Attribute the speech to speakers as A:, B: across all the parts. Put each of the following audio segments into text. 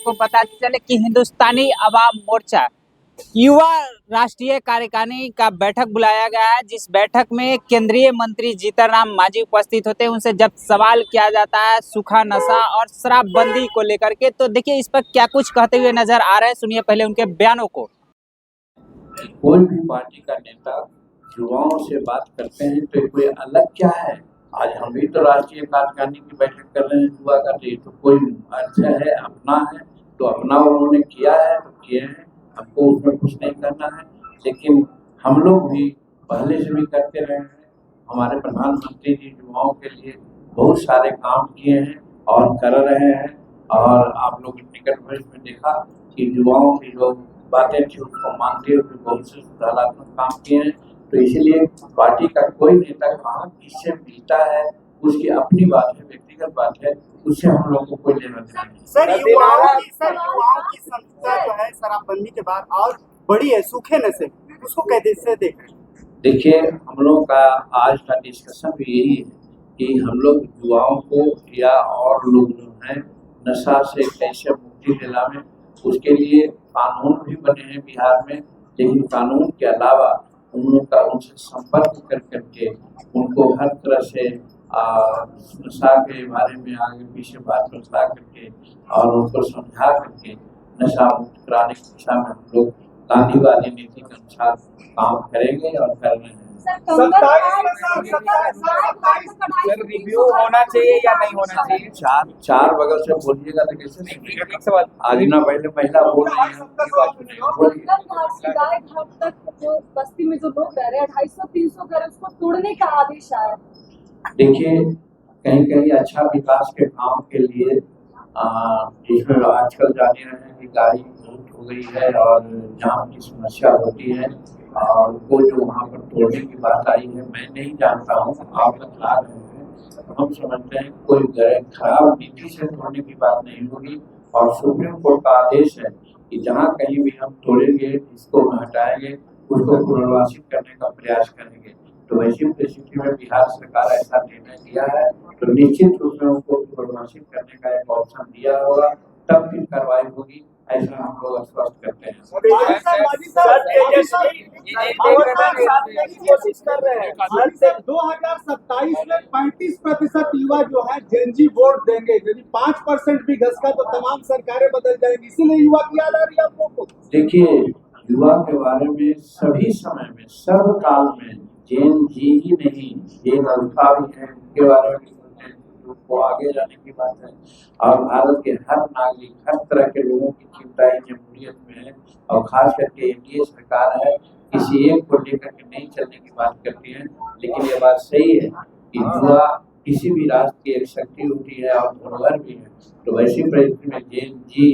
A: को पता चले कि हिंदुस्तानी अवाम मोर्चा युवा राष्ट्रीय कार्यकारिणी का बैठक बुलाया गया है, जिस बैठक में केंद्रीय मंत्री जीतन राम मांझी उपस्थित होते हैं। उनसे जब सवाल किया जाता है सूखा नशा और शराबबंदी को लेकर के, तो देखिए इस पर क्या कुछ कहते हुए नजर आ रहे हैं। सुनिए पहले उनके बयानों को।
B: कोई भी पार्टी का नेता युवाओं से बात करते हैं तो कोई अलग क्या है। आज हम भी तो राष्ट्रीय कार्यकारिणी की बैठक कर रहे हैं युवा का, तो कोई अच्छा है, अपना है तो अपना उन्होंने किया है तो किए हैं, हमको उसमें कुछ नहीं करना है। लेकिन हम लोग भी पहले से भी करते रहे हैं। हमारे प्रधानमंत्री जी युवाओं के लिए बहुत सारे काम किए हैं और कर रहे हैं, और आप लोग निकट भविष्य में देखा कि युवाओं की जो बातें थी उसको मानते हुए बहुत से सुधारात्मक काम किए हैं। तो इसीलिए पार्टी का कोई नेता कहाँ किससे मिलता है उसकी अपनी बात है, व्यक्तिगत बात है, उससे हम लोग को कोई लेना देना नहीं।
C: सर युवाओं की संख्या जो है शराबबंदी के बाद और बड़ी है, सूखे नशे, उसको कैसे देख रहे हैं?
B: देखिए, हम लोग का आज का डिस्कशन भी यही है कि हम लोग युवाओं को या और लोग जो हैं नशा से कैसे मुक्ति दिलावें। उसके लिए कानून भी बने हैं बिहार में, लेकिन कानून के अलावा उन लोग का उनसे संपर्क कर करके उनको हर तरह से नशा के बारे में आगे पीछे बात बता करके और उनको समझा करके नशा मुक्त कराने की दिशा में हम लोग गांधीवादी नीति के अनुसार काम करेंगे और कर रहे हैं।
A: सर रिव्यू होना चाहिए या नहीं होना चाहिए?
B: चार बगल से बोलिएगा तो कैसे नहीं। सवाल आज ना पहले महिला बोल रही
D: है। जो बस्ती में जो लोग रह रहे हैं 250-300 घर, उसको तोड़ने का आदेश आया।
B: देखिए, कहीं कहीं अच्छा विकास के काम के लिए जिसमें आजकल जाने रहे हैं कि गाड़ी बहुत हो गई है और जाम की समस्या होती है, और वो जो वहाँ पर तोड़ने की बात आई है मैं नहीं जानता हूँ, आप बता रहे हैं। हम समझते हैं कोई खराब नीति से तोड़ने की बात नहीं होगी, और सुप्रीम कोर्ट का आदेश है कि जहाँ कहीं भी हम तोड़ेंगे, इसको हटाएंगे, उसको पुनर्वासित करने का प्रयास करेंगे। तो वैसी परिस्थिति में बिहार सरकार ऐसा निर्णय लिया है तो निश्चित रूप में उनको पुनर्वासित करने का एक ऑप्शन दिया होगा, तब फिर कार्रवाई होगी, ऐसा हम लोग आश्वस्त करते हैं।
C: कोशिश कर रहे हैं 2027 में 35% युवा जो है जेनजी वोट देंगे। यदि 5% भी घसका तो तमाम सरकारें बदल जाएंगी, इसीलिए युवा की याद आ रही है आप लोग को। देखिए, युवा के बारे में सभी समय में सब काल में जेन जी ही नहीं, जेन अल्फा भी है, उनके बारे में को आगे जाने की बात है। और भारत के हर नागरिक, हर तरह के लोगों की चिंता इस जमहूरियत में है, और खास करके एनडीए सरकार है किसी एक को लेकर के नहीं चलने की बात करती है। लेकिन ये बात सही है कि युवा किसी भी राष्ट्र की एक शक्ति होती है और धरोहर भी है। तो वैसी परिस्थिति में जेन जी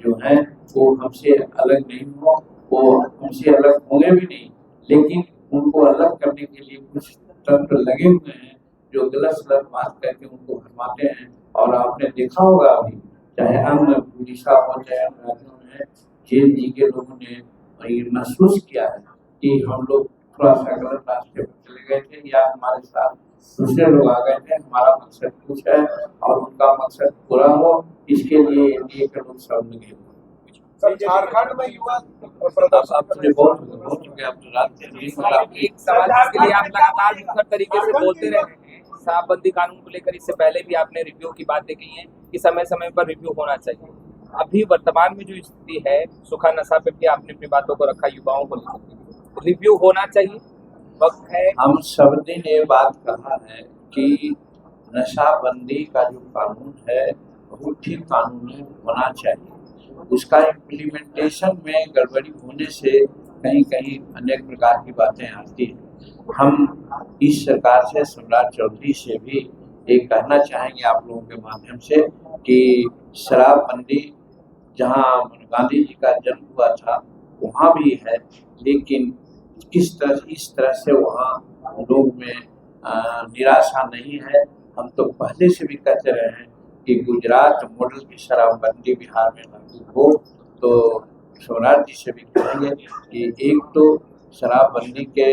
C: जो है वो हमसे अलग नहीं हो, वो हमसे अलग होंगे भी नहीं, लेकिन उनको अलग करने के लिए कुछ तंत्र लगे हुए हैं जो गलत सलत बात करके उनको भरमाते हैं। और आपने देखा होगा अभी चाहे अन्य उड़ीसा हो चाहे अन्य राज्यों में जेल जी के लोगों ने ये महसूस किया है कि हम लोग थोड़ा सा गलत रास्ते पर चले गए थे या हमारे साथ दूसरे लोग आ गए थे। हमारा मकसद कुछ है और उनका मकसद पूरा हो, इसके लिए एनडीए के लोग सब लगे हुए। झारखंड में युवा
B: आपने बहुत चुके आप
A: एक सवाल जिसके लिए आप लगातार मुखर तरीके से बोलते रहे हैं, शराबबंदी कानून को लेकर इससे पहले भी आपने रिव्यू की बातें की हैं कि समय समय पर रिव्यू होना चाहिए। अभी वर्तमान में जो स्थिति है सूखा नशा पे भी आपने अपनी बातों को रखा, युवाओं को लेकर रिव्यू होना चाहिए, वक्त है।
B: हम सब दिन ये बात कहा है कि नशाबंदी का जो कानून है वो ठीक कानून होना चाहिए। उसका इम्प्लीमेंटेशन में गड़बड़ी होने से कहीं कहीं अनेक प्रकार की बातें आती हैं। हम इस सरकार से, सम्राट चौधरी से भी एक कहना चाहेंगे आप लोगों के माध्यम से कि शराबबंदी जहां गांधी जी का जन्म हुआ था वहाँ भी है, लेकिन इस तरह से वहाँ लोग में निराशा नहीं है। हम तो पहले से भी कहते रहे हैं कि गुजरात मॉडल की शराबबंदी बिहार में लागू हो, तो सम्राट जी से भी कहेंगे कि एक तो शराबबंदी के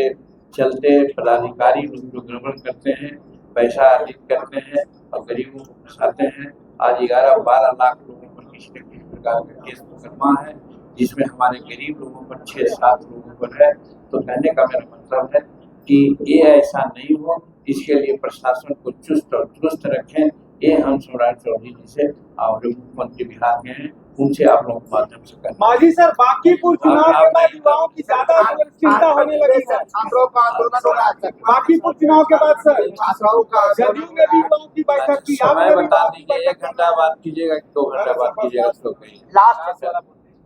B: चलते पदाधिकारी लोग जो गड़बड़ करते हैं, पैसा अर्जित करते हैं और गरीबों को फंसाते हैं। आज 11-12 लाख लोगों पर किसी प्रकार का केस मुकदमा है जिसमें हमारे गरीब लोगों पर 6-7 लोगों पर है। तो कहने का मेरा मतलब है कि ये ऐसा नहीं हो, इसके लिए प्रशासन को चुस्त और दुरुस्त रखें। ये हम सम्राट चौधरी जी से और जो मुख्यमंत्री बिहार के हैं उनसे आप लोगों के माध्यम से करें।
C: माजी सर, बांकीपुर चुनाव के बाद युवाओं की ज्यादा चिंता होने लगी है।
E: छात्रों का आंदोलन हो रहा है।
C: बांकीपुर चुनाव के बाद सर
E: छात्राओं का
C: जदयू ने भी युवाओं की बैठक की,
B: समय
C: आपने भी
B: बता
C: युवाओं की
B: दीजिए, 1 घंटा बात कीजिएगा कि 2 घंटा बात कीजिएगा, तो कहीं
E: लास्ट है।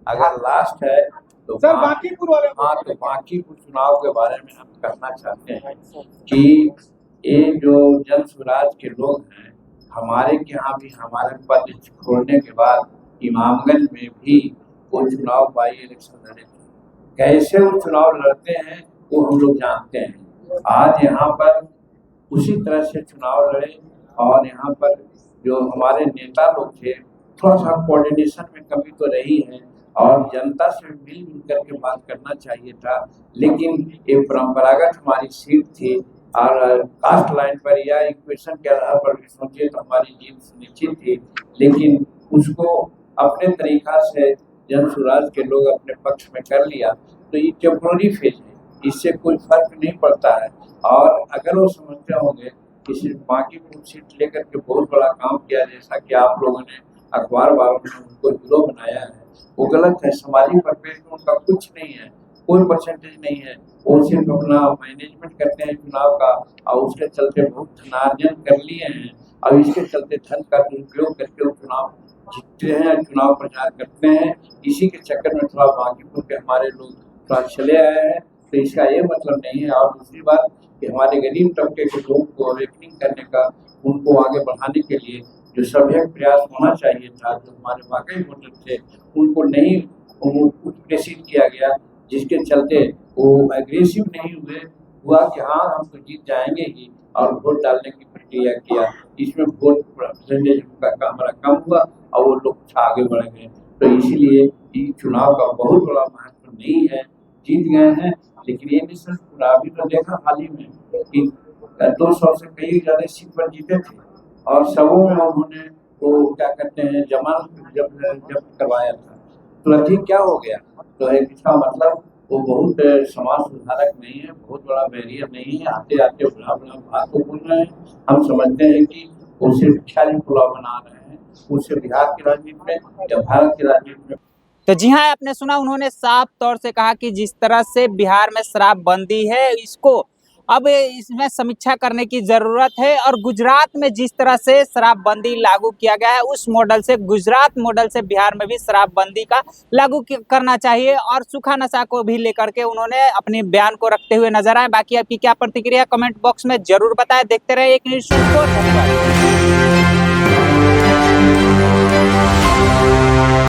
B: अगर लास्ट है तो
C: सर बांकीपुर वाले
B: हाँ, तो बांकीपुर चुनाव के बारे में हम कहना चाहते हैं कि ये जो जन स्वराज के लोग हैं, हमारे के यहाँ भी हमारे पद छोड़ने के बाद इमामगंज में भी वो चुनाव बाई इलेक्शन लड़े थे। कैसे वो चुनाव लड़ते हैं वो हम लोग जानते हैं। आज यहाँ पर उसी तरह से चुनाव लड़े और यहाँ पर जो हमारे नेता लोग थे, थोड़ा सा कोऑर्डिनेशन में कमी तो रही है और जनता से मिलजुल करके बात करना चाहिए था, लेकिन ये परंपरागत हमारी सीट थी और कास्ट लाइन पर या इक्वेशन के आधार पर भी सोचे तो हमारी जीत सुनिश्चित थी, लेकिन उसको अपने तरीका से जन स्वराज के लोग अपने पक्ष में कर लिया। तो ये टेम्पोररी फेज है, इससे कोई फर्क नहीं पड़ता है। और अगर वो समझते होंगे कि सिर्फ बांकीपुर सीट लेकर के बहुत बड़ा काम किया, जैसा कि आप लोगों ने अखबार वालों ने उनको हीरो बनाया है, वो गलत है। सामाजिक परिपेक्ष में उनका कुछ नहीं है, कोई परसेंटेज नहीं है। वो सिर्फ अपना मैनेजमेंट करते हैं चुनाव का और उसके चलते बहुत धनार्जन कर लिए हैं और इसके चलते धन का दुरुपयोग करके वो चुनाव जीतते हैं, चुनाव प्रचार करते हैं। इसी के चक्कर में थोड़ा बांकीपुर के हमारे लोग थोड़ा चले आए हैं, तो इसका ये मतलब नहीं है। और दूसरी बात कि हमारे गरीब तबके के लोगों को अवेकनिंग करने का, उनको आगे बढ़ाने के लिए जो सभ्य प्रयास होना चाहिए था, जो हमारे वाकई वोटर थे उनको नहीं उत्प्रेषित किया गया, जिसके चलते वो एग्रेसिव नहीं हुआ कि हाँ हम तो जीत जाएंगे ही और वोट डालने की प्रक्रिया किया। इसमें वोट परसेंटेज का हमारा कम हुआ और वो लोग आगे बढ़ गए। तो इसीलिए इस चुनाव का बहुत बड़ा महत्व नहीं है, जीत गए हैं। लेकिन ये निश्चित चुनाव भी तो देखा हाल ही में कि 200 से कई ज्यादा सीट पर जीते थे और सबों में उन्होंने वो क्या कहते हैं जमानत जब करवाया था, तुरंत ही क्या हो गया। तो इसका मतलब वो बहुत समाज सुधारक नहीं है, बहुत बड़ा बैरियर नहीं है। आते आते बड़ा बड़ा बात को बोल रहे हैं। हम समझते हैं कि वो सिर्फ ख्याली पुलाव बना रहे हैं, उससे बिहार की राजनीति में या भारत की राजनीति में।
A: तो जी हाँ, आपने सुना, उन्होंने साफ तौर से कहा कि जिस तरह से बिहार में शराबबंदी है, इसको अब इसमें समीक्षा करने की जरूरत है। और गुजरात में जिस तरह से शराबबंदी लागू किया गया है, उस मॉडल से, गुजरात मॉडल से बिहार में भी शराबबंदी का लागू करना चाहिए। और सूखा नशा को भी लेकर के उन्होंने अपने बयान को रखते हुए नजर आए। बाकी आपकी क्या प्रतिक्रिया कमेंट बॉक्स में जरूर बताएं। देखते रहे एक न्यूज़। धन्यवाद।